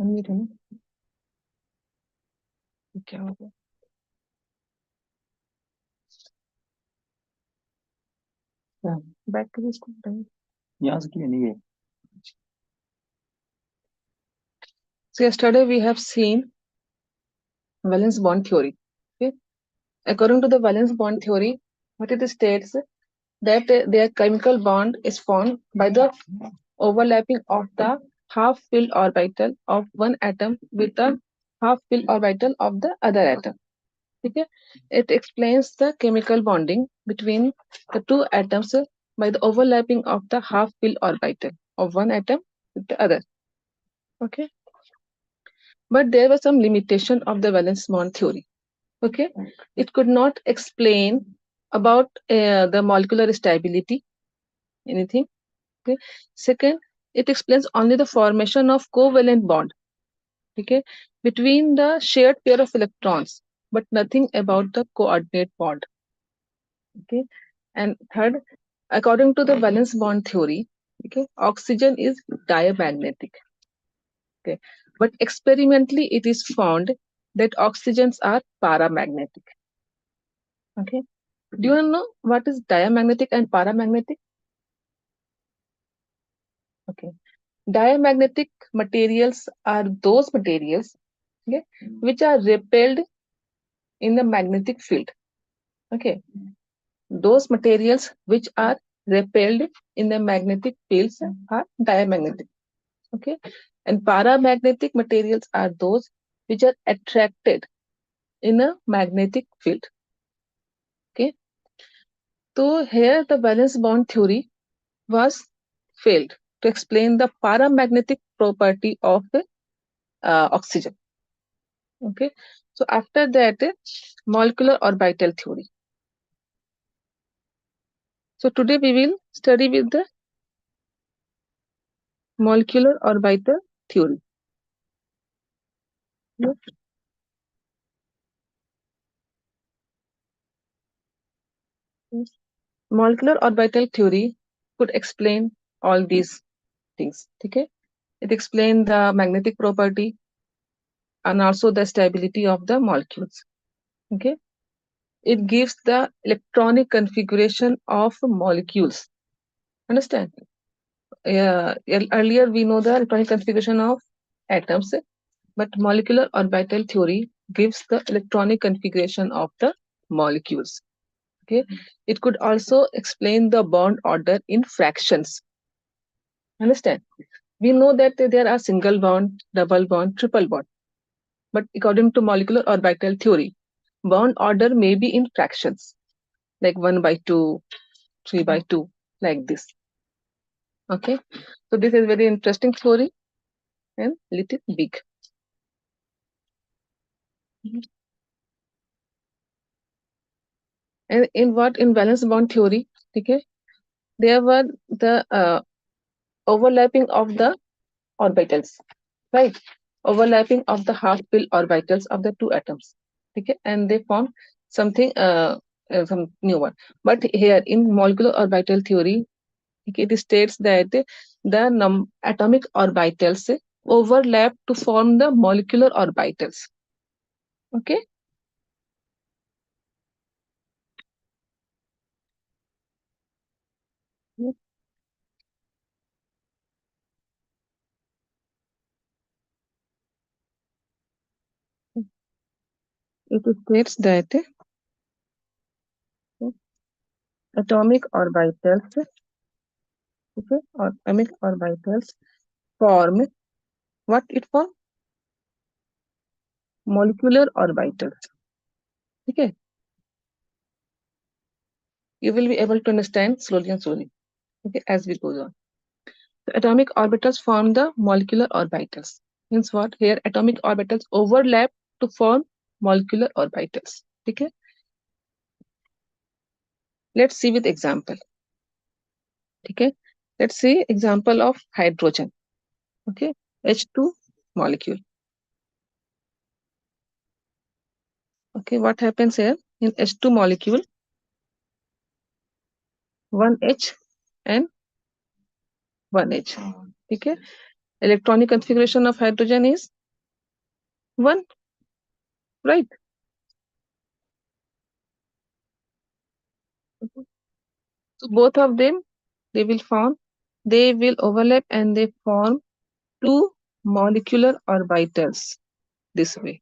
Unmute है ना? क्या हो गया? बैक करिए इसको, यहाँ से क्यों नहीं है? So yesterday we have seen valence bond theory. Okay, according to the valence bond theory, what it states that their chemical bond is formed by the overlapping of the half-filled orbital of one atom with the half-filled orbital of the other atom. Okay, it explains the chemical bonding between the two atoms by the overlapping of the half-filled orbital of one atom with the other. Okay, but there was some limitation of the valence bond theory. Okay, it could not explain about the molecular stability, anything. Okay, second, it explains only the formation of covalent bond, okay, between the shared pair of electrons, but nothing about the coordinate bond. Okay, and third, according to the valence bond theory, okay, oxygen is diamagnetic. Okay, but experimentally it is found that oxygens are paramagnetic. Okay, do you know what is diamagnetic and paramagnetic? Okay, diamagnetic materials are those materials, okay, which are repelled in the magnetic field. Okay, those materials which are repelled in the magnetic fields are diamagnetic. Okay, and paramagnetic materials are those which are attracted in a magnetic field. Okay, so here the valence bond theory was failed to explain the paramagnetic property of oxygen. Okay, so after that, molecular orbital theory. So today we will study with the molecular orbital theory. Yes. Yes. Molecular orbital theory could explain all these things. Okay, it explains the magnetic property and also the stability of the molecules. Okay, it gives the electronic configuration of molecules. Understand? Earlier we know the electronic configuration of atoms, but molecular orbital theory gives the electronic configuration of the molecules. Okay, it could also explain the bond order in fractions. Understand? We know that there are single bond, double bond, triple bond, but according to molecular orbital theory, bond order may be in fractions, like 1/2, 3/2, like this. Okay, so this is very interesting theory and little big. And in what, in valence bond theory, okay, there were the overlapping of the orbitals, right? Overlapping of the half-filled orbitals of the two atoms, okay, and they form something, some new one. But here in molecular orbital theory, okay, it states that the atomic orbitals overlap to form the molecular orbitals. Okay. It states that atomic orbitals, okay, atomic orbitals form what it form? Molecular orbitals. Okay, you will be able to understand slowly and slowly. Okay, as we go on. The atomic orbitals form the molecular orbitals. Means what? Here atomic orbitals overlap to form molecular orbitals. Okay. Let's see with example. Okay. Let's see example of hydrogen. Okay. H2 molecule. Okay. What happens here in H2 molecule? 1H and 1H. Okay. electronic configuration of hydrogen is 1, right? So both of them, they will overlap and they form two molecular orbitals this way.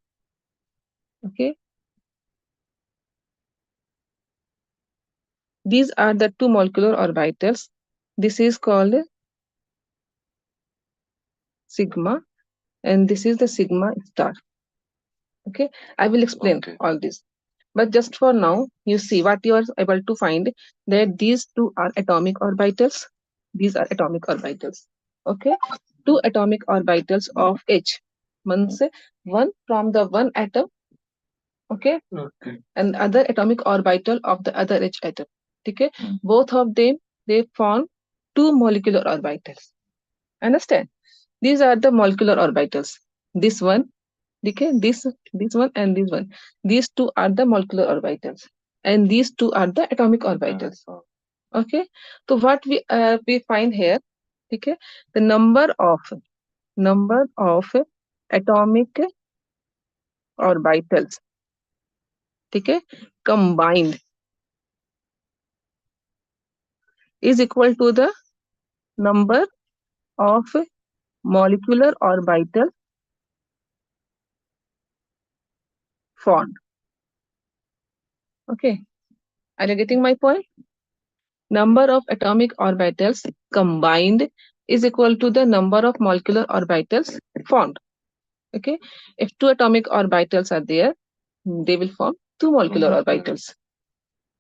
Okay, these are the two molecular orbitals. This is called sigma, and this is the sigma star. Okay, I will explain all this. But just for now, you see what you are able to find, that these two are atomic orbitals. These are atomic orbitals. Okay, two atomic orbitals of H. Means one from the one atom, okay, and other atomic orbital of the other H atom. Okay, both of them, they form two molecular orbitals. Understand? These are the molecular orbitals. This one, okay, this one and this one. These two are the molecular orbitals, and these two are the atomic orbitals. Okay, so what we find here, okay, the number of atomic orbitals, okay, combined is equal to the number of molecular orbitals formed. Okay, are you getting my point? Number of atomic orbitals combined is equal to the number of molecular orbitals formed. Okay, if two atomic orbitals are there, they will form two molecular orbitals.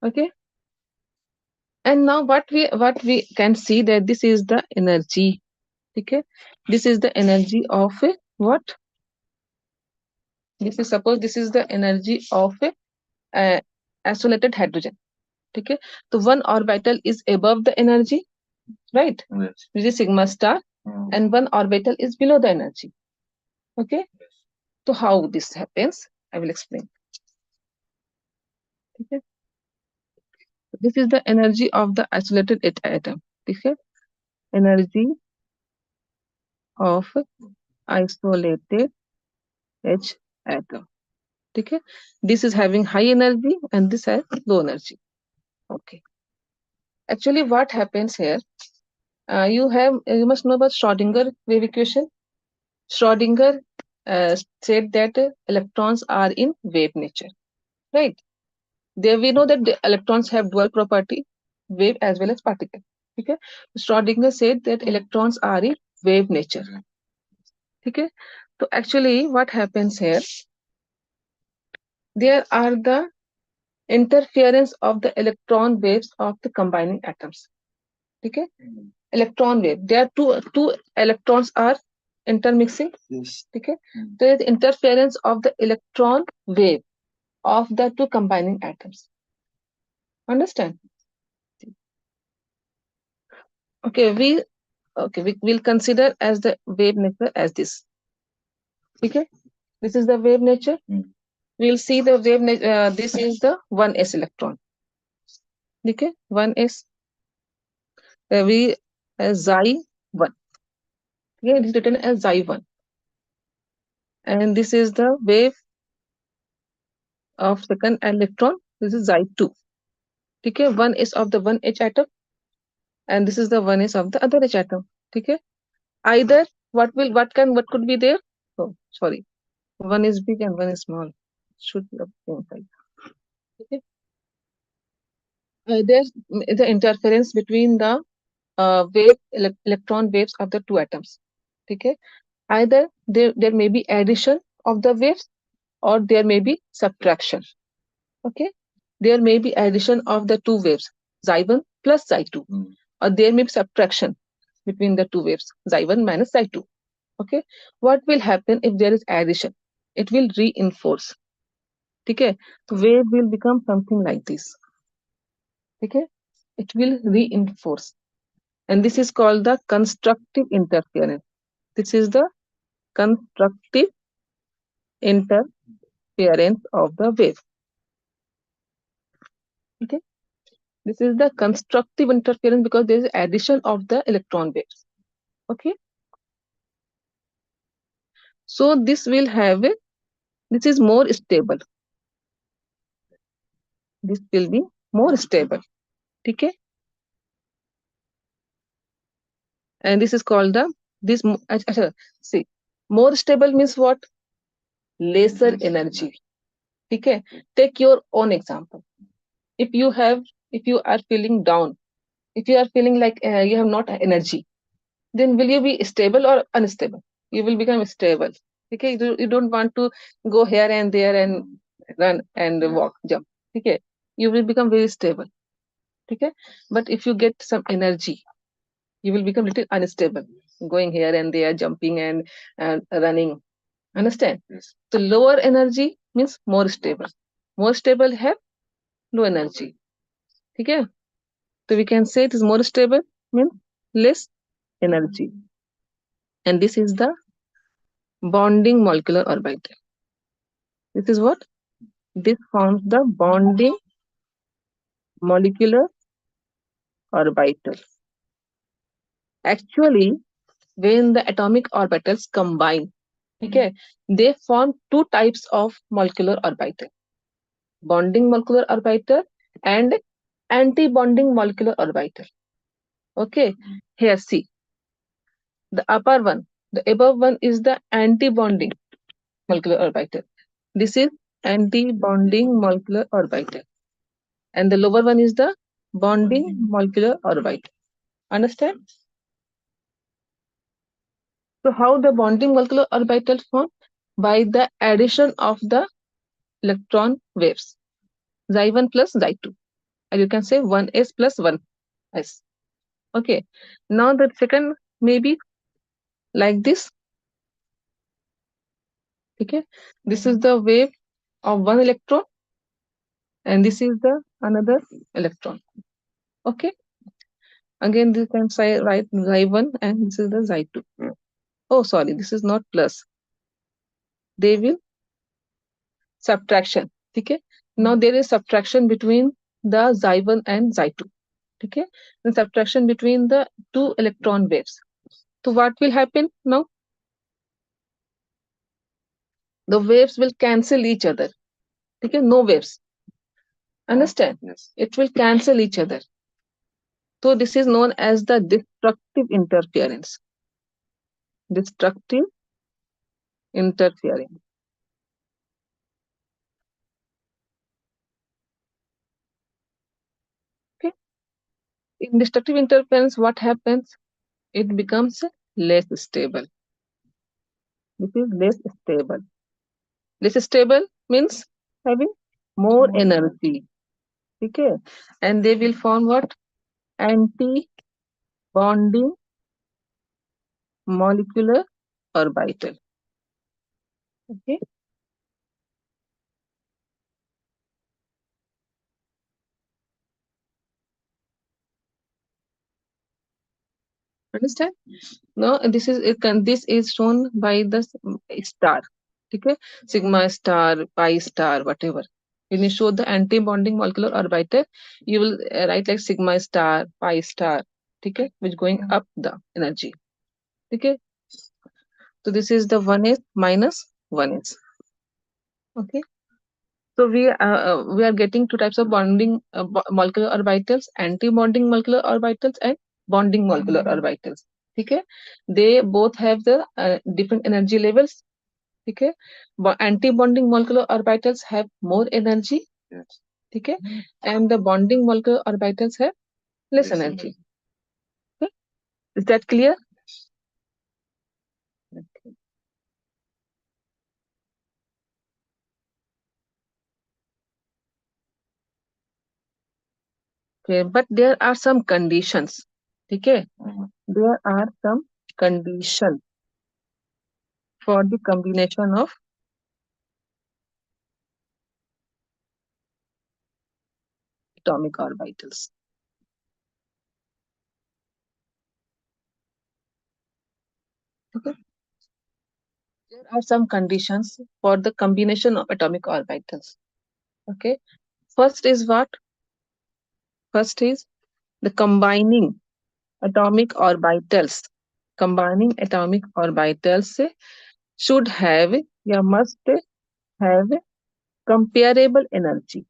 Okay, and now what we can see, that this is the energy. Okay, this is the energy of what? This is, suppose this is the energy of a isolated hydrogen. Okay, so one orbital is above the energy, right? Yes. Which is sigma star, and one orbital is below the energy. Okay, so how this happens, I will explain. Okay, this is the energy of the isolated atom. Okay, energy of isolated H atom. Okay, this is having high energy and this has low energy. Okay, actually what happens here, you must know about Schrodinger wave equation. Schrodinger said that electrons are in wave nature, right? There we know that the electrons have dual property, wave as well as particle. Okay, Schrodinger said that electrons are in wave nature. Okay, so actually what happens here, there are the interference of the electron waves of the combining atoms. Okay, electron wave, there are two electrons are intermixing. Yes. Okay, there is interference of the electron wave of the two combining atoms. Understand? Okay, we will consider as the wave nature as this. Okay, this is the wave nature. We'll see the wave nature. This is the 1s electron. Okay, 1s. We xi 1. Okay, it is written as xi 1, and this is the wave of second electron. This is xi 2. Okay, 1 is of the 1h atom, and this is the 1 is of the other h atom. Okay, either what could be there? Oh, sorry, one is big and one is small. Should be of the same size. Okay, there's the interference between the electron waves of the two atoms. Okay, either there may be addition of the waves or there may be subtraction. Okay, there may be addition of the two waves, xi1 plus xi2, or there may be subtraction between the two waves, xi1 minus xi2. Okay, what will happen if there is addition? It will reinforce. Okay, the wave will become something like this. Okay, it will reinforce, and this is called the constructive interference. This is the constructive interference of the wave. Okay, this is the constructive interference because there is addition of the electron waves. Okay, So this will have a, this is more stable. This will be more stable. Okay. And this is called the, this see, more stable means what? Lesser energy. Okay. Take your own example. If you have, if you are feeling down, if you are feeling like you have not energy, then will you be stable or unstable? You will become stable. Okay. You don't want to go here and there and run and walk, jump. Okay. You will become very stable. Okay. But if you get some energy, you will become little unstable, going here and there, jumping and running. Understand? Yes. So lower energy means more stable. More stable have low energy. Okay. So we can say it is more stable means less energy. And this is the bonding molecular orbital. This is what? This forms the bonding molecular orbital. Actually, when the atomic orbitals combine, okay, they form two types of molecular orbital: bonding molecular orbital and anti-bonding molecular orbital. Okay, here see the upper one, the above one is the anti-bonding molecular orbital. This is anti-bonding molecular orbital, and the lower one is the bonding molecular orbital. Understand? So how the bonding molecular orbital form? By the addition of the electron waves, xi1 plus xi2, or you can say 1s plus 1s. Okay. Now the second may be like this. Okay. This is the wave of one electron, and this is the another electron. Okay. Again, you can say write xi1 and this is the xi2. Oh, sorry, this is not plus. They will subtraction. Okay. Now there is subtraction between the xi1 and xi2. Okay. And subtraction between the two electron waves. So what will happen now? The waves will cancel each other. Okay. No waves. Understand? Yes. It will cancel each other. So this is known as the destructive interference. Destructive interference. Okay. In destructive interference, what happens? It becomes less stable. This is less stable. Less stable means having more energy. Okay. And they will form what? Anti-bonding molecular orbital. Okay. Understand? No, this is it can, this is shown by the star. Okay. Sigma star, pi star, whatever. When you show the anti-bonding molecular orbital, you will write like sigma star, pi star. Okay, which going up the energy. Okay. So this is the 1s minus 1s. Okay. So we are getting two types of bonding molecular orbitals: anti-bonding molecular orbitals and bonding molecular orbitals. Okay, they both have the different energy levels. Okay, anti-bonding molecular orbitals have more energy. Yes. Okay, and the bonding molecular orbitals have less energy. Okay, is that clear? Okay, but there are some conditions. Okay, there are some conditions for the combination of atomic orbitals. Okay. There are some conditions for the combination of atomic orbitals. Okay. First is what? First is the combining atomic orbitals. Combining atomic orbitals should have या must have comparable energy.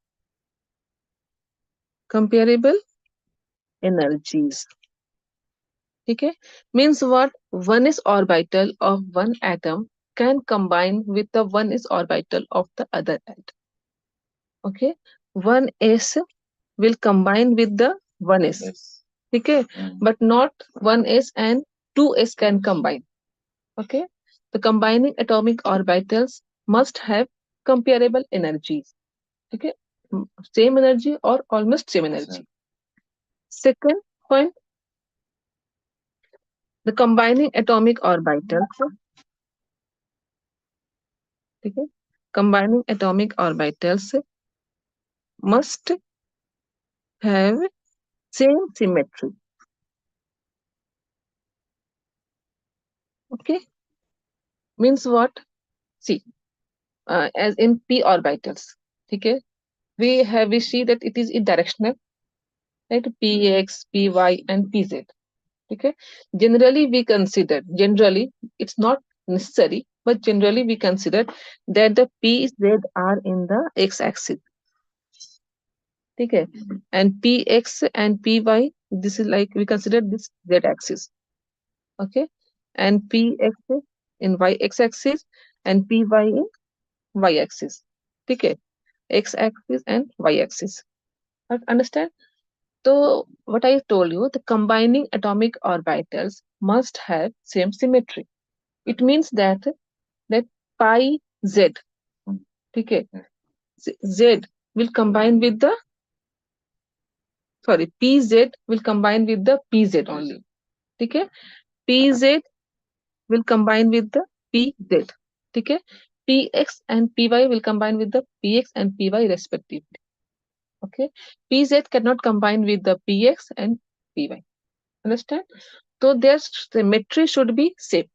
Comparable energies. ठीक है? Means what? One s orbital of one atom can combine with the one s orbital of the other atom. Okay? One s will combine with the one s. ठीक है? But not one s and two s can combine. Okay? The combining atomic orbitals must have comparable energies. Okay? Same energy or almost same energy. Second point, the combining atomic orbitals. Okay? Combining atomic orbitals must have same symmetry. Okay? Means what? See, as in p orbitals. Okay? We see that it is directional, right? Px, py, and pz. Okay, generally it's not necessary, but generally we consider that the pz are in the x-axis. Okay, and px and py, this is like we consider this z-axis. Okay, and px in x-axis and py in y-axis. Okay, x-axis and y-axis. Understand? So what I told you, the combining atomic orbitals must have same symmetry. It means that pi z, okay, z will combine with the pz will combine with the pz only. Okay, pz will combine with the pz. Okay, px and py will combine with the px and py respectively. Okay, pz cannot combine with the px and py. Understand? So their symmetry should be same.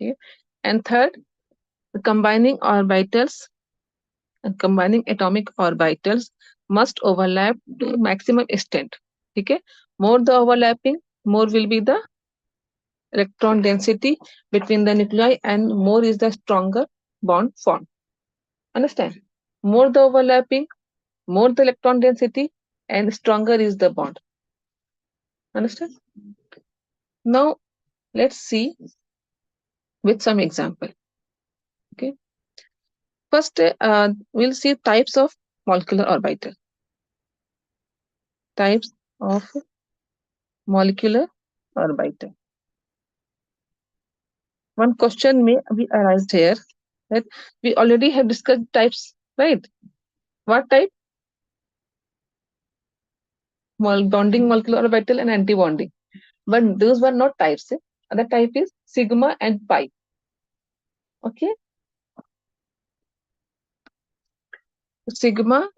Okay? And third, the combining orbitals and combining atomic orbitals must overlap to maximum extent. Okay? More the overlapping, more will be the electron density between the nuclei and more is the stronger bond formed. Understand? More the overlapping, more the electron density and stronger is the bond. Understand? Now let's see with some example. Okay. First, we'll see types of molecular orbital. Types of molecular orbital. One question may be arised here that we already have discussed types, right? What type? Bonding molecular orbital and anti-bonding. But those were not types. Other type is sigma and pi. Okay. Sigma,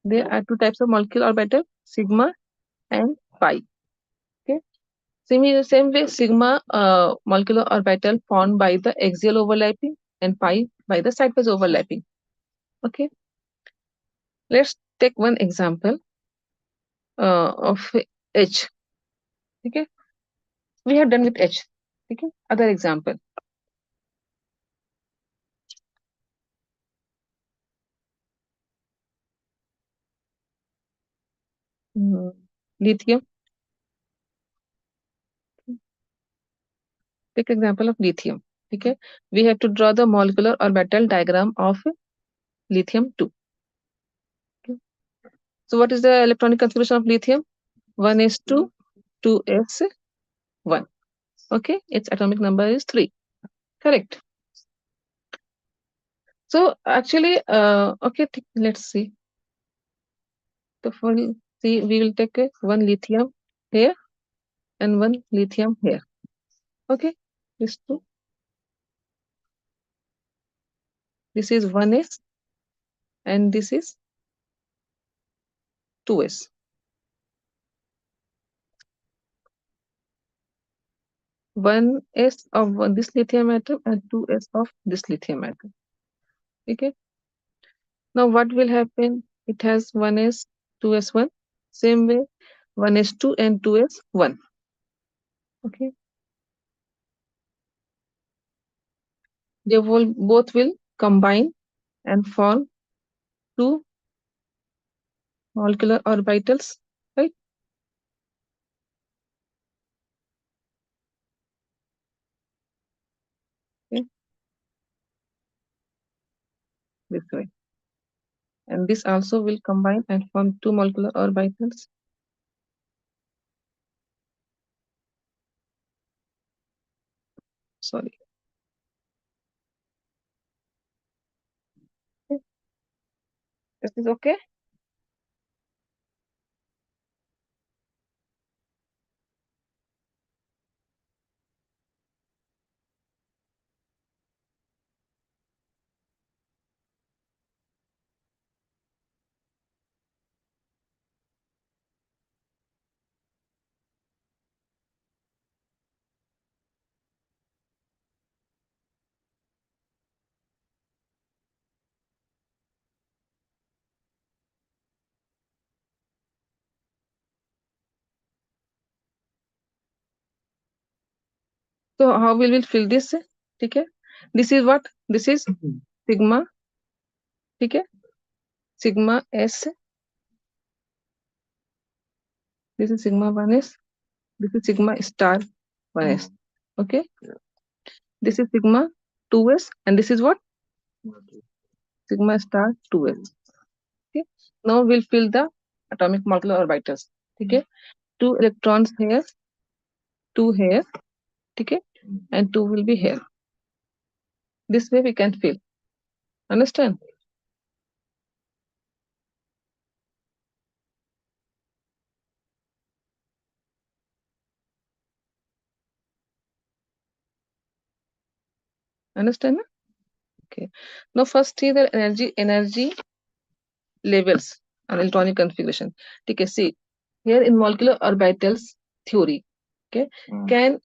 there are two types of molecular orbital, sigma and pi. Okay. Same way, sigma molecular orbital formed by the axial overlapping and pi by the sidewise overlapping. Okay. Let's take one example of H. Okay. We have done with H. Okay. Other example. Lithium. Take example of lithium. Okay. We have to draw the molecular orbital diagram of lithium 2. Okay. So what is the electronic configuration of lithium? 1s2, 2s1. Okay. Its atomic number is 3. Correct. So actually, okay, let's see. So we will take one lithium here and one lithium here. Okay, this two. This is 1s and this is 2s. 1s of this lithium atom and 2s of this lithium atom. Okay. Now what will happen? It has 1s, 2s1. Same way, 1s2 and 2s1. Okay, they will both will combine and form two molecular orbitals, right? Okay, this way. And this also will combine and form two molecular orbitals. Sorry. Okay. This is okay. So how will we fill this? Okay. This is what? This is sigma. Okay. Sigma S. This is sigma 1s. This is sigma star 1s. Okay. This is sigma 2s. And this is what? Sigma star 2s. Okay. Now we'll fill the atomic molecular orbitals. Okay. Two electrons here, two here. Okay. And two will be here. This way we can fill. Understand? Understand? Okay. Now first see the energy levels and electronic configuration. Okay. See here in molecular orbitals theory. Okay. Can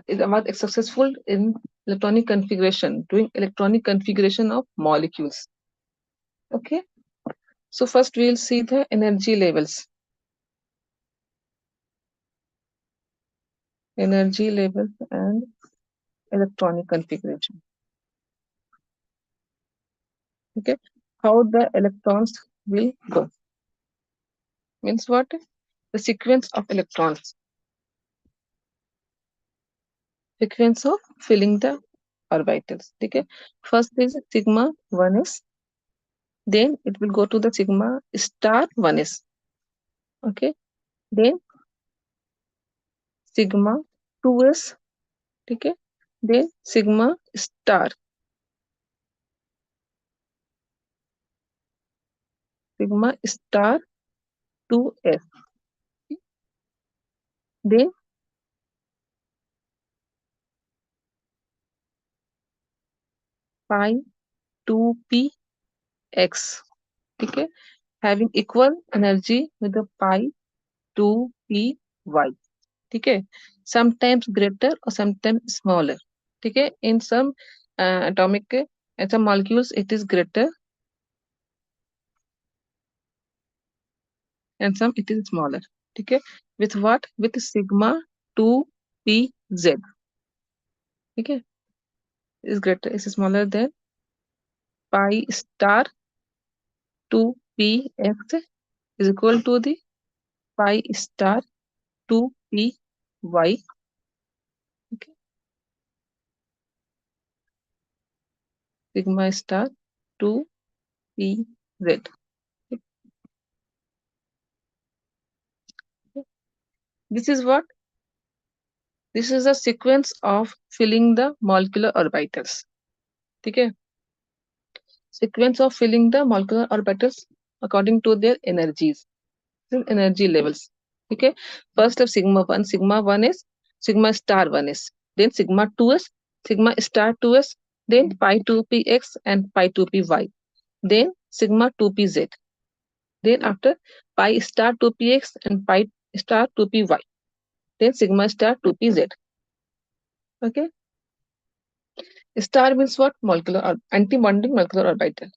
is about successful in electronic configuration, doing electronic configuration of molecules. Okay. So first we'll see the energy levels. Energy levels and electronic configuration. Okay. How the electrons will go. Means what? The sequence of electrons. Sequence of filling the orbitals. Okay. First is sigma 1s. Then it will go to the sigma star 1s. Okay. Then sigma 2s. Okay. Then sigma star. Sigma star 2s. Then pi 2px. Okay. Having equal energy with the pi 2py. Okay. Sometimes greater or sometimes smaller. Okay. In some atomic and some molecules it is greater and some it is smaller. Okay. With what? With sigma 2pz. Okay. Is greater, is smaller than pi star 2px is equal to the pi star 2py. Okay. Sigma star 2pz. This is what? This is a sequence of filling the molecular orbitals. Okay. Sequence of filling the molecular orbitals according to their energies, energy levels. Okay. First of sigma 1 is sigma star 1 is, then sigma 2 is sigma star 2 is, then pi 2px and pi 2py, then sigma 2pz, then after pi star 2px and pi star 2py, then sigma star 2pz. Okay. Star means what? Molecular or anti-bonding molecular orbital.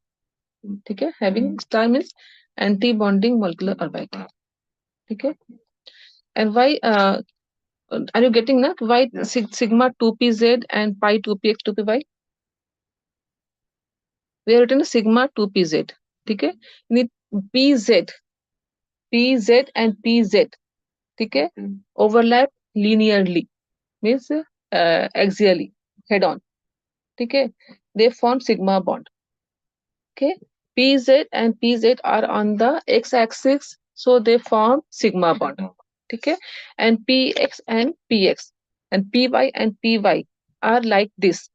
Okay. Having star means anti-bonding molecular orbital. Okay. And why are you getting that? Why sigma 2pz and pi 2px 2py? We have written sigma 2pz. Okay, need pz, pz and pz. Okay, overlap linearly, means axially, head on. Okay, they form sigma bond. Okay, pz and pz are on the x-axis, so they form sigma bond. Okay, and px and px and py and py are like this.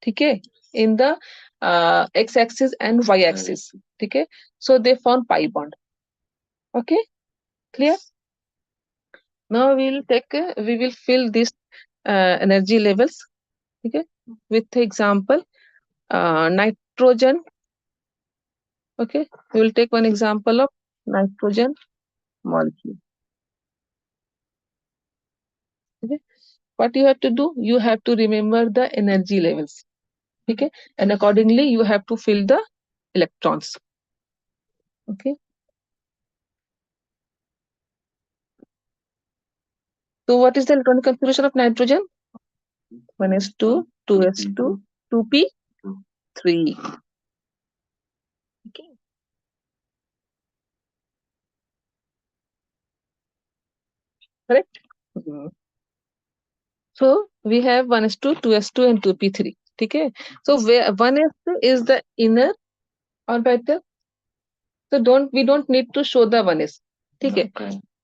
Okay, in the x-axis and y-axis. Okay, so they form pi bond. Okay, clear? Now we will fill these energy levels. Okay, with the example nitrogen. Okay, we will take one example of nitrogen molecule. Okay, what you have to do? You have to remember the energy levels. Okay, and accordingly you have to fill the electrons. Okay, so what is the electronic configuration of nitrogen? 1s2, 2s2, 2p3. Okay, correct? Mhm. So we have 1s2, 2s2, and 2p3. Okay, so where 1s2 is the inner orbital. So we don't need to show the 1s. Okay,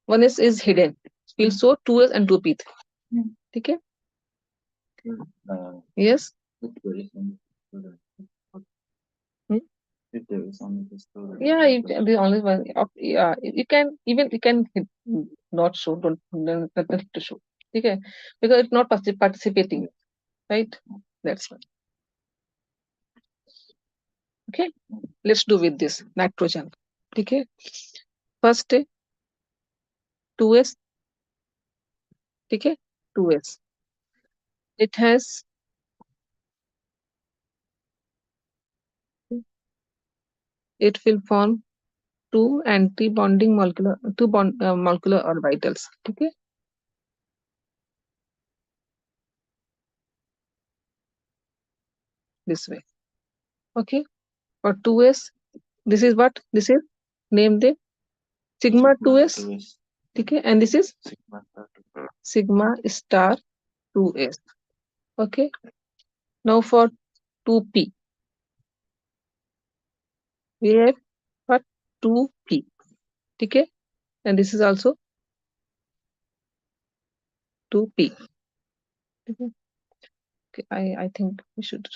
1s is hidden. We'll show 2s and 2p3. Okay. Yes. Hmm? Yeah, you can be only one. Yeah, you can not show. Don't nothing to show. Okay, because it's not participating, right? That's one. Okay, let's do with this nitrogen. Okay, first 2s. Okay, 2s. It has it will form two anti-bonding molecular orbitals. Okay, this way. Okay, for 2s, this is what this is. Name the sigma 2s. Okay, and this is sigma star 2s. Okay, now for 2p, we have what 2p. Okay, and this is also 2p. Okay, okay, I think we should.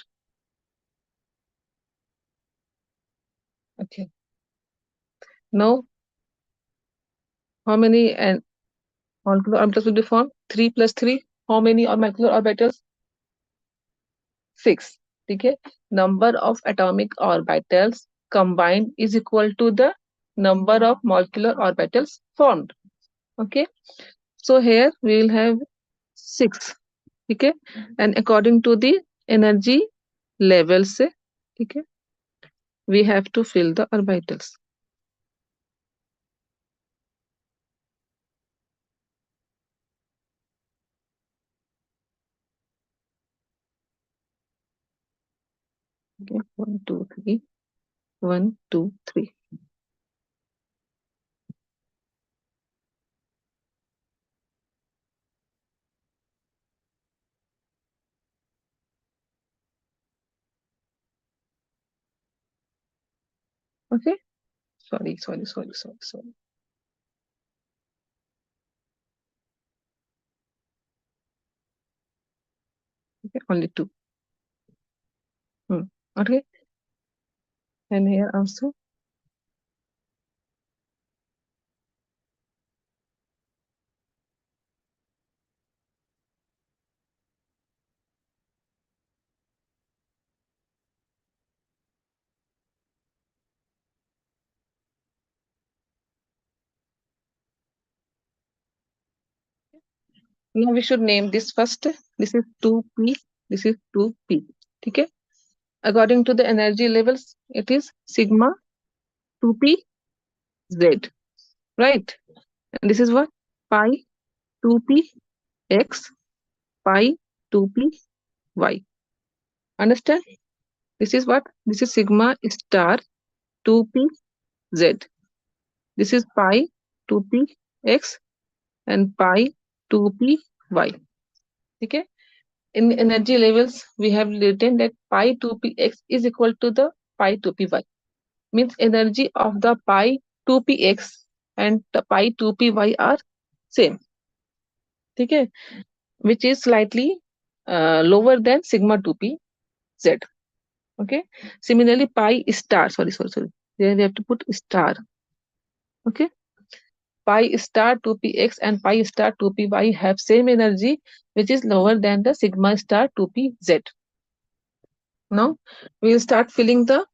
Okay, now how many and molecular orbitals will be formed? 3 plus 3. How many or molecular orbitals? 6. Okay, number of atomic orbitals combined is equal to the number of molecular orbitals formed. Okay, so here we will have 6. Okay, and according to the energy levels, okay, we have to fill the orbitals. Okay, 1 2 3, 1 2 3. Okay, sorry. Okay, only 2. Okay, and here also. Now we should name this first. This is 2p. This is 2p. Okay. According to the energy levels, it is sigma 2p z. Right. And this is what? Pi 2px, pi 2py. Understand? This is what? This is sigma star 2pz. This is pi 2px and pi 2py. Okay? In energy levels, we have written that pi 2px is equal to the pi 2py. Means energy of the pi 2px and the pi 2py are same. Okay? Which is slightly lower than sigma 2pz. Okay? Similarly, pi star, sorry. There we have to put star. Okay? Pi star 2px and pi star 2py have same energy, which is lower than the sigma star 2pz. Now we will start filling the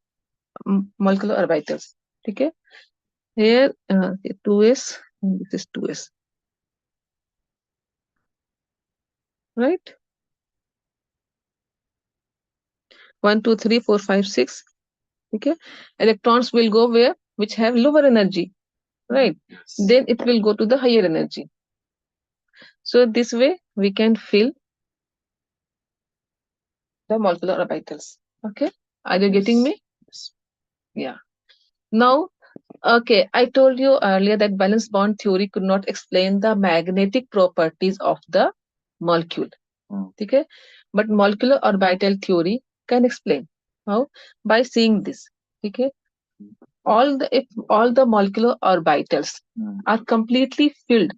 molecular orbitals. Okay, here 2s, and this is 2s, right? 1, 2, 3, 4, 5, 6. Okay, electrons will go where? Which have lower energy, right? Then it will go to the higher energy. So this way we can fill the molecular orbitals. Okay, are you getting me? Yeah. Now, okay, I told you earlier that valence bond theory could not explain the magnetic properties of the molecule. Okay, but molecular orbital theory can explain. How? By seeing this. Okay, if all the molecular orbitals are completely filled,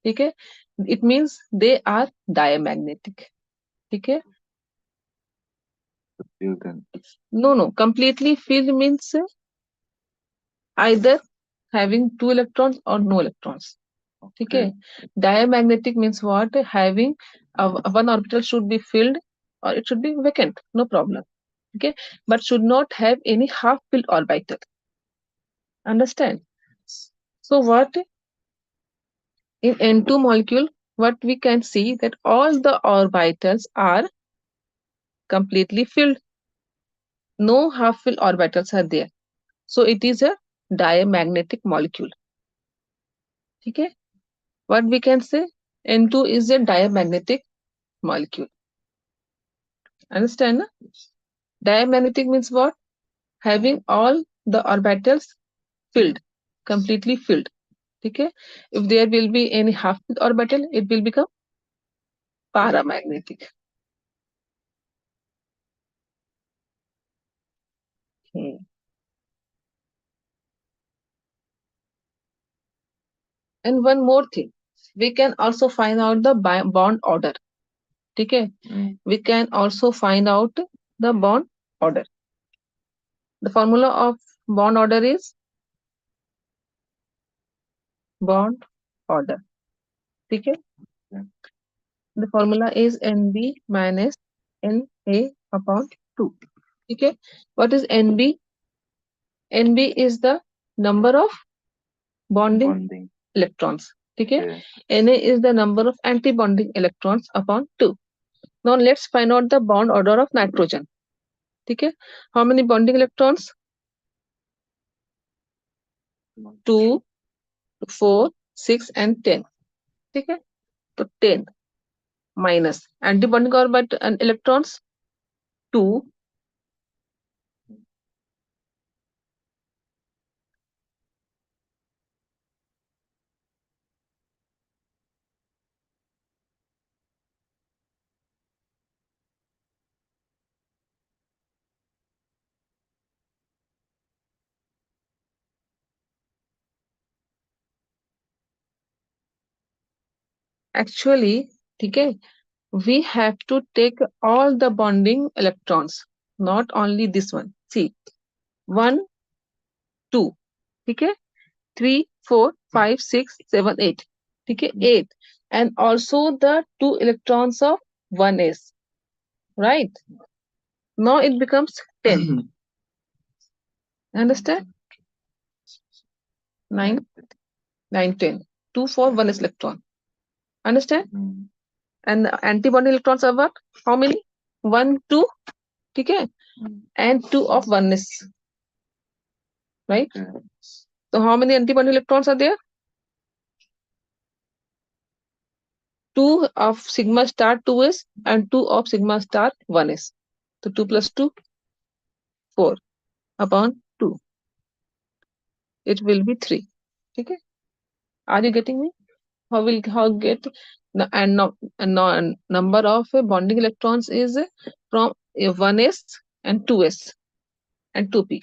okay, it means they are diamagnetic. Okay, no, completely filled means either having two electrons or no electrons. Okay, diamagnetic means what? Having one orbital should be filled or it should be vacant, no problem. Okay, but should not have any half filled orbital. Understand? So what in N2 molecule, what we can see that all the orbitals are completely filled. No half filled orbitals are there. So it is a diamagnetic molecule. Okay, what we can say? N2 is a diamagnetic molecule. Understand? Na? Diamagnetic means what? Having all the orbitals filled, completely filled. Okay, if there will be any half filled orbital, it will become paramagnetic. Okay. And one more thing, we can also find out the bond order. Okay, we can also find out the bond order. The formula of bond order is bond order. Okay, the formula is Nb minus Na upon 2. Okay, what is Nb? Nb is the number of bonding electrons. Okay, Na is the number of anti-bonding electrons upon 2. Now let's find out the bond order of nitrogen. Okay, how many bonding electrons? 2, 4, 6 and 10. Okay, so 10 minus anti-bonding orbital and electrons 2. Actually, okay, we have to take all the bonding electrons, not only this one. See, 1, 2, okay, 3, 4, 5, 6, 7, 8. Okay, 8. And also the 2 electrons of 1s, right? Now it becomes 10. Understand? 9, 9, 10. 2 for 1s electron. Understand? And the anti-bonding electrons are what? How many? 1, 2, okay, and 2 of 1s, right? So how many anti-bonding electrons are there? 2 of sigma star 2s and 2 of sigma star 1s. So 2 plus 2, 4 upon 2. It will be 3. Okay. Are you getting me? How get number of bonding electrons is from 1s and 2s and 2p.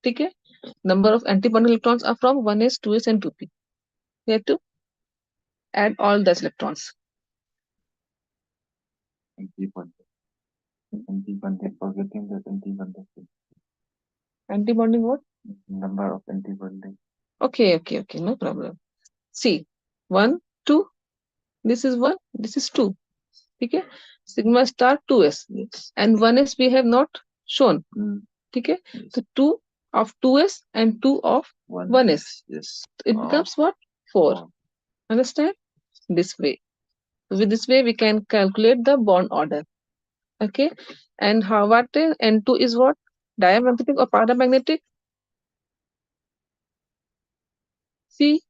Okay. Number of anti-bonding electrons are from 1s, 2s and 2p. We have to add all those electrons. Anti-bonding, forgetting that anti-bonding. Anti-bonding what? Number of anti-bonding. Okay, no problem. See, 1, 2, this is 1, this is 2. Okay, sigma star 2s. Yes. And 1s we have not shown. Okay, yes. So 2 of 2s and 2 of 1s. Yes. It becomes what? 4. Understand? This way. With this way we can calculate the bond order. Okay, and how what N2 is what? Diamagnetic or paramagnetic? See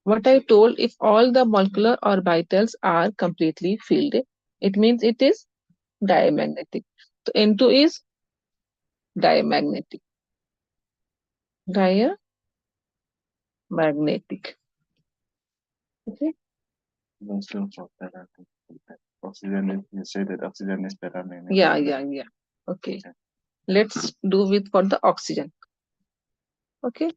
what I told, if all the molecular orbitals are completely filled, it means it is diamagnetic. So N2 is diamagnetic. Diamagnetic. Okay. Oxygen, you say that oxygen is paramagnetic. Yeah. Okay. Let's do with for the oxygen. Okay.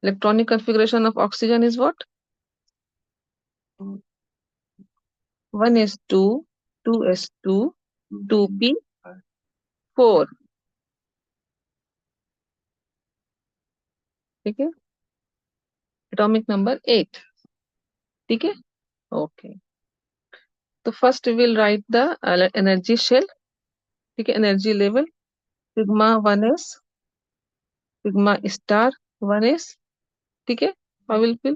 Electronic configuration of oxygen is what? 1s2, 2s2, 2p, 4. Okay. Atomic number 8. Okay. Okay. So first we will write the energy shell. Okay. Energy level. Sigma 1s, sigma star 1s. Okay. I will fill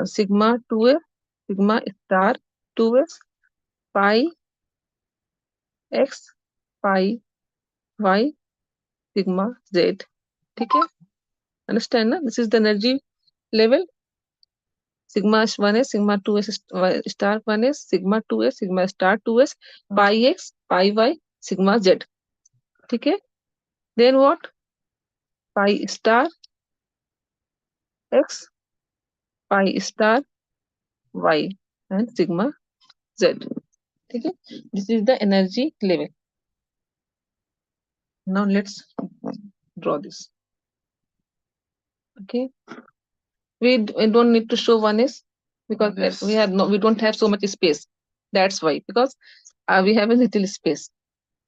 sigma 2s, sigma star 2s, pi x, pi y, sigma z. Okay. Understand? Na? This is the energy level. Sigma 1s, sigma 2s star 1s, sigma 2s, sigma star 2s, pi x, pi y, sigma z. Okay. Then what? Pi star x, pi star y, and sigma z. Okay. This is the energy level. Now let's draw this. Okay. We don't need to show 1s because we don't have so much space. That's why, because we have a little space.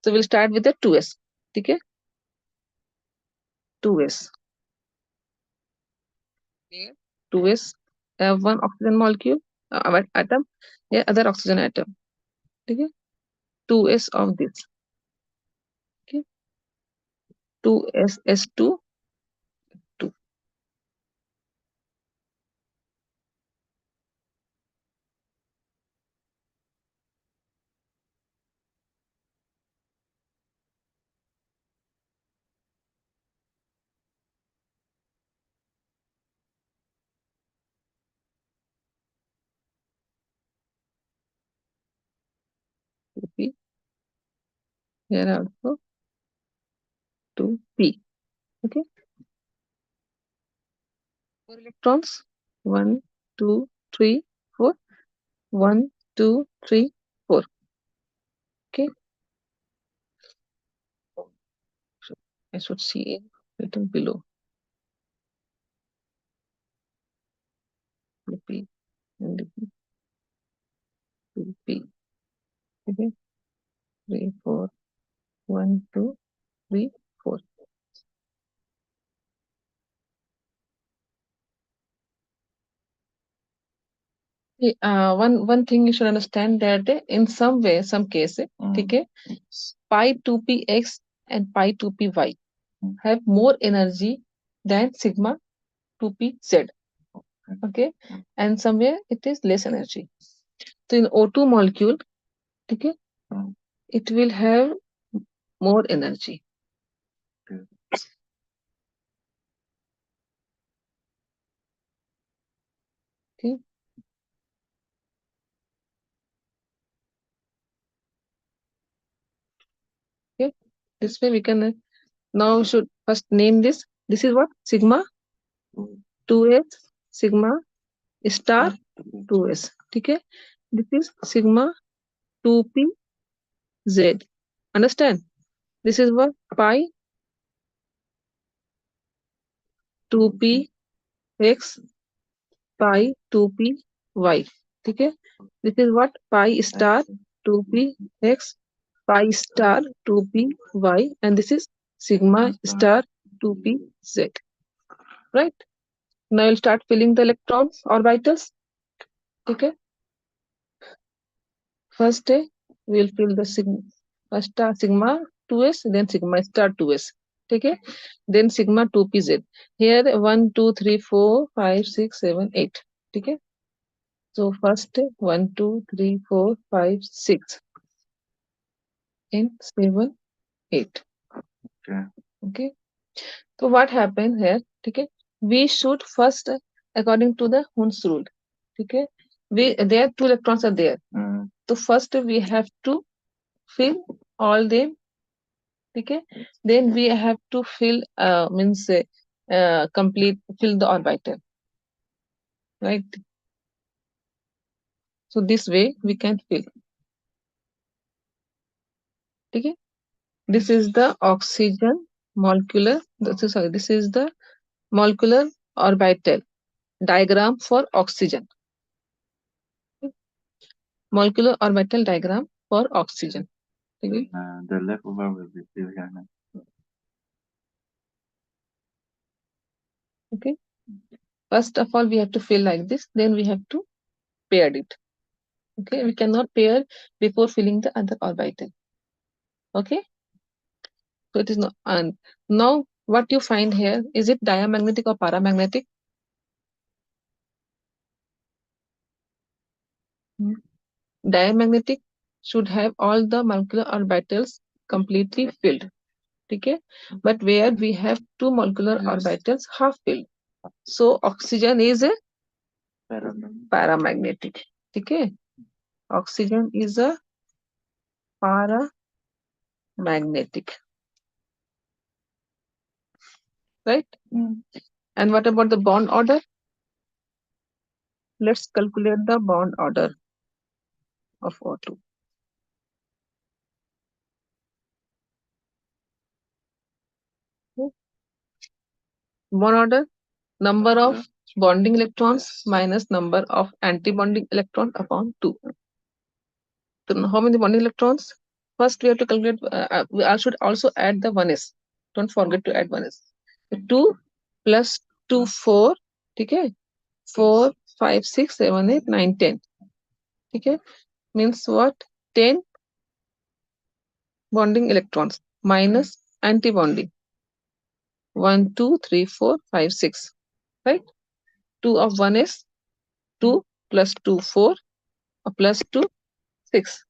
So we'll start with the 2s. Okay. 2s. 2s have one oxygen molecule, atom, other oxygen atom. Okay. 2s of this. Okay. 2s2, 2. P. Here also 2p. Okay. 4 electrons. 1, 2, 3, 4. 1, 2, 3, 4. Okay. So I should see a little below. The P and the P. 2p. Okay. 3, 4. 1, 2, 3, 4. One thing you should understand that in some way, some case, okay, pi 2px and pi 2py have more energy than sigma 2pz. Okay, and somewhere it is less energy. So in O2 molecule, okay, it will have more energy. This way we can now should first name this. This is what? Sigma 2s, sigma star 2s. Okay. This is sigma 2p z. Understand? This is what? Pi 2p x, pi 2p y. Okay. This is what? Pi star 2p x, pi star 2p y, and this is sigma star 2p z. Right? Now you'll start filling the electrons orbitals. Okay. First we'll fill the first sigma 2s, then sigma star 2s. Okay. Then sigma 2pz. Here 1, 2, 3, 4, 5, 6, 7, 8. Okay. So first 1, 2, 3, 4, 5, 6, and 7, 8. Okay. Okay. So what happened here? Okay. We should first, according to the Hund's rule. Okay. There 2 electrons are there. So first we have to fill all them. Okay. Then we have to fill complete fill the orbital. Right. So this way we can fill. Okay. This is the oxygen molecular. This is the molecular orbital diagram for oxygen. Molecular orbital diagram for oxygen. Okay. The leftover will be filled here now. Okay. First of all, we have to fill like this. Then we have to pair it. Okay. We cannot pair before filling the other orbital. Okay. So it is not. And now what you find here, is it diamagnetic or paramagnetic? Diamagnetic should have all the molecular orbitals completely filled. Okay. But where we have 2 molecular orbitals half filled. So oxygen is a paramagnetic. Okay. Oxygen is a paramagnetic. Right? And what about the bond order? Let's calculate the bond order of O2. Okay. Bond order, number of bonding electrons minus number of anti-bonding electrons upon 2. So how many bonding electrons? First we have to calculate, we should also add the 1s. Don't forget to add 1s. 2 plus 2, 4. Okay. 4, 5, 6, 7, 8, 9, 10. Okay. Means what? 10 bonding electrons minus anti-bonding. 1, 2, 3, 4, 5, 6. Right? 2 of 1 is 2 plus 2, 4, plus 2, 6.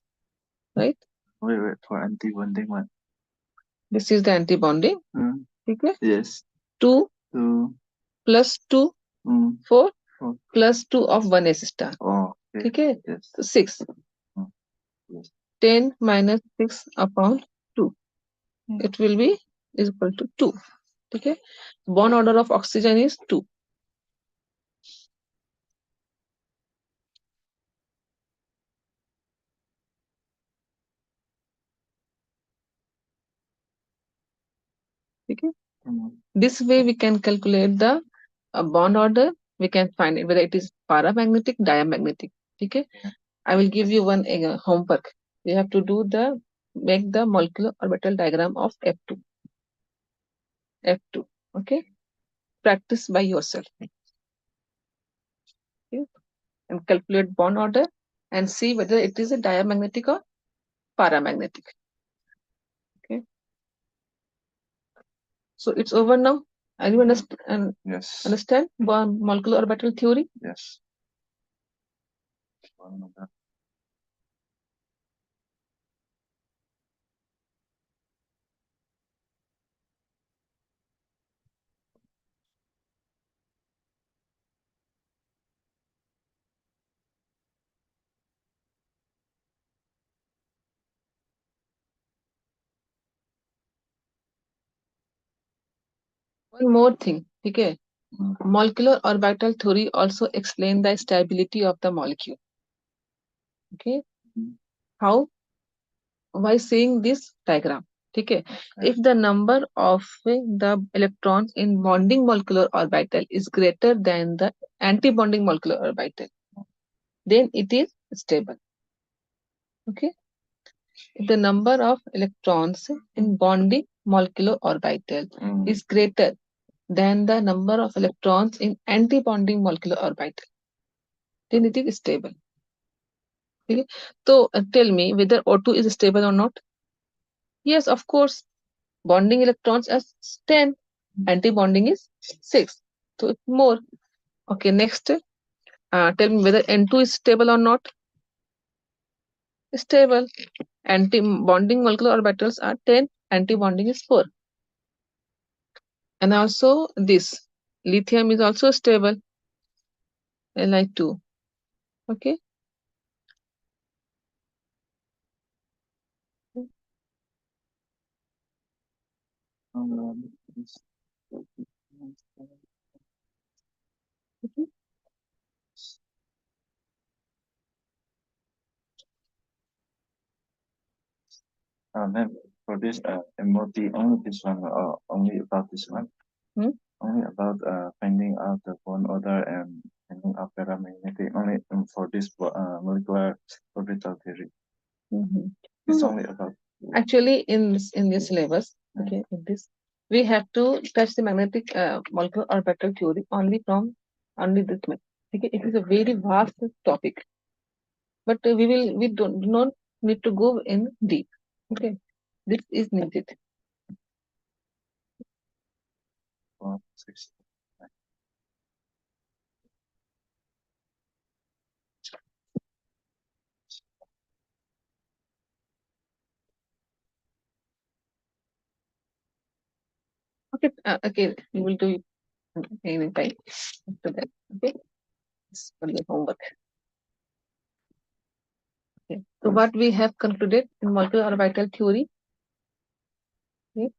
Right? Wait, for anti-bonding one. This is the anti-bonding. Okay? Yes. 2 plus 2, 4 plus 2 of 1s star. Oh, okay. Okay? Yes. So 6. Yes. 10 minus 6 upon 2. It will be is equal to 2. Okay? Bond order of oxygen is 2. Okay? This way we can calculate the bond order. We can find it whether it is paramagnetic, diamagnetic. Okay? I will give you one homework. You have to do the make the molecular orbital diagram of F2. F2. Okay? Practice by yourself. Okay? And calculate bond order and see whether it is a diamagnetic or paramagnetic. Okay? So it's over now. Are you understand? Yes. Understand molecular orbital theory? Yes. One more thing, okay? Molecular orbital theory also explain the stability of the molecule. Okay, how? By seeing this diagram. Okay, if the number of the electrons in bonding molecular orbital is greater than the anti-bonding molecular orbital, then it is stable. Okay, if the number of electrons in bonding molecular orbital is greater than the number of electrons in anti-bonding molecular orbital, then it is stable. Okay, so tell me whether O2 is stable or not. Yes, of course. Bonding electrons as 10, anti-bonding is 6. So it's more. Okay, next, tell me whether N2 is stable or not. Stable. Anti-bonding molecular orbitals are 10, anti-bonding is 4. And also this, lithium is also stable, Li2. Okay. Okay. Then for this MOT, only this one, only about this one, only about finding out the bond order and finding out paramagnetic, only for this molecular orbital theory. It's only about. Actually, in this syllabus, okay, in this, we have to touch the magnetic molecular orbital theory only from only this much. Okay, it is a very vast topic, but we do not need to go in deep. Okay, this is needed. 4, 6. Okay, okay, we will do it in time after that. Okay, it's for the homework. Okay, so what we have concluded in molecular orbital theory. Okay.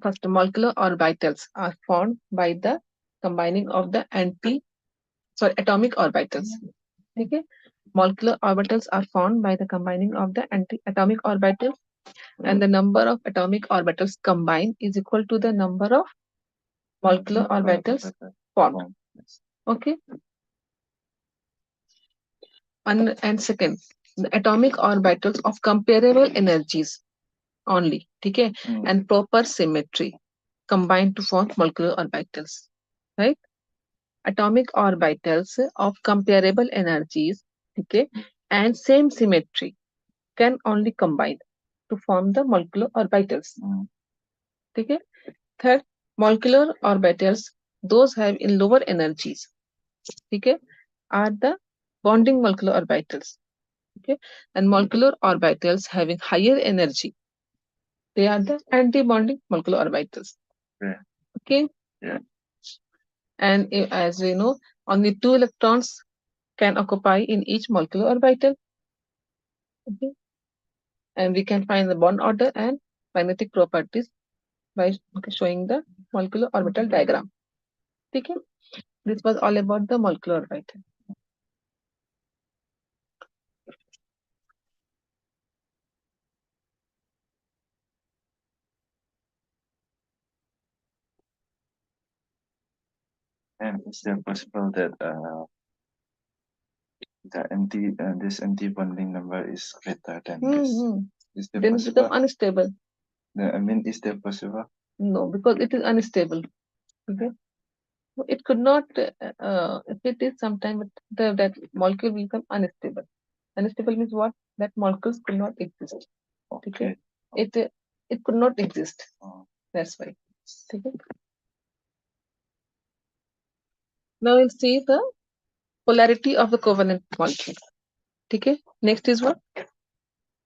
First, molecular orbitals are formed by the combining of the atomic orbitals. Okay, molecular orbitals are formed by the combining of the atomic orbitals, and the number of atomic orbitals combined is equal to the number of molecular orbitals formed. Okay, and second, the atomic orbitals of comparable energies only, okay, and proper symmetry combine to form molecular orbitals, right? Atomic orbitals of comparable energies, okay, and same symmetry can only combine to form the molecular orbitals. Okay. Third, molecular orbitals, those have in lower energies, okay, are the bonding molecular orbitals. Okay, and molecular orbitals having higher energy, they are the anti-bonding molecular orbitals. Yeah. Okay. Yeah. And as we know, only 2 electrons can occupy in each molecular orbital. Okay. And we can find the bond order and magnetic properties by showing the molecular orbital diagram. Okay. This was all about the molecular orbital. And is there possible that this anti-bonding number is greater than this? Is there Then it possible? becomes unstable. I mean, is that possible? No, because it is unstable. Okay. It could not, if it is sometime, that molecule will become unstable. Unstable means what? That molecules could not exist. Okay. It could not exist. That's why. Okay. Now we'll see the polarity of the covalent molecule. Okay. Next is what?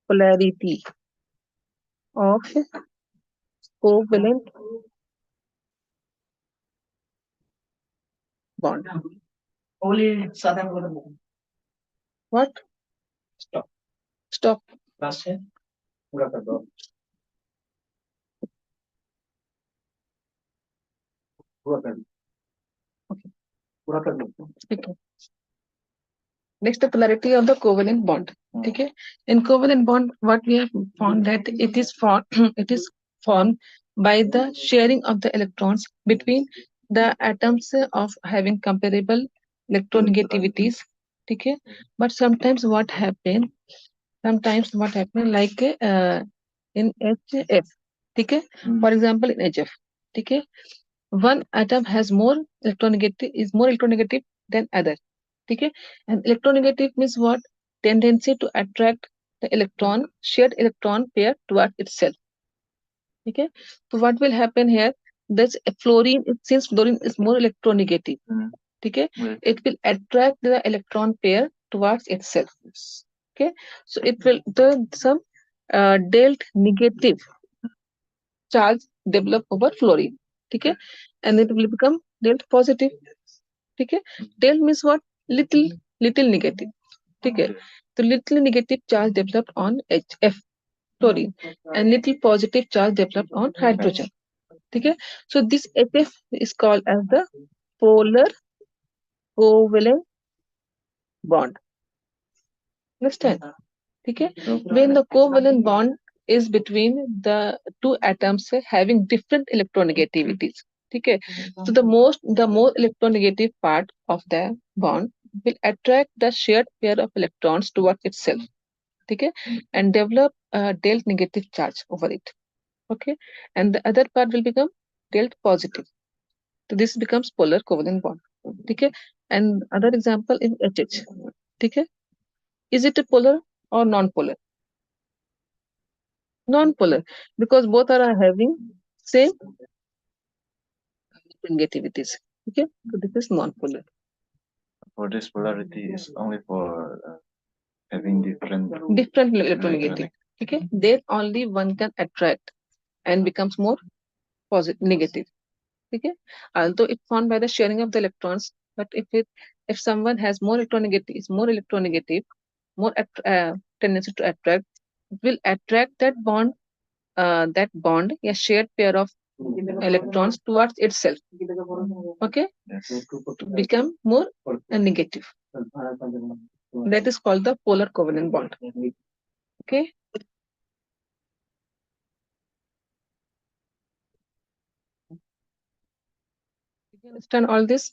Polarity of covalent bond. What? Stop. Okay. Okay. Next, the polarity of the covalent bond. Okay. In covalent bond, what we have found that it is formed it is formed by the sharing of the electrons between the atoms of having comparable electronegativities. Okay. But sometimes what happen like in HF. Okay. For example, in HF. Okay. One atom has more electronegative than other. Okay. And electronegative means what? Tendency to attract the shared electron pair towards itself. Okay. So what will happen here? This fluorine, since fluorine is more electronegative, okay, it will attract the electron pair towards itself. Okay. So it will the some delt negative charge develop over fluorine. Okay. And it will become delt positive. Okay. Del means what? Little negative. Okay. So little negative charge developed on HF fluorine and little positive charge developed on hydrogen. Okay. So this HF is called as the polar covalent bond. Understand? Okay. When the covalent bond is between the two atoms having different electronegativities. Okay. So the more electronegative part of the bond will attract the shared pair of electrons towards itself. Okay. And develop a delt negative charge over it. Okay. And the other part will become delt positive. So this becomes polar covalent bond. Okay. And other example is HH. Okay. Is it a polar or non-polar? Non-polar, because both are having same negativities. Okay, so this is non-polar. For this polarity is only for having different electronegative. Okay, then only one can attract and becomes more positive negative. Okay, although it's formed by the sharing of the electrons, but if someone has more electronegative, more tendency to attract, it will attract that bond, a shared pair of electrons towards itself. Okay, yes. to become more negative. That is called the polar covalent bond. Okay. You understand all this?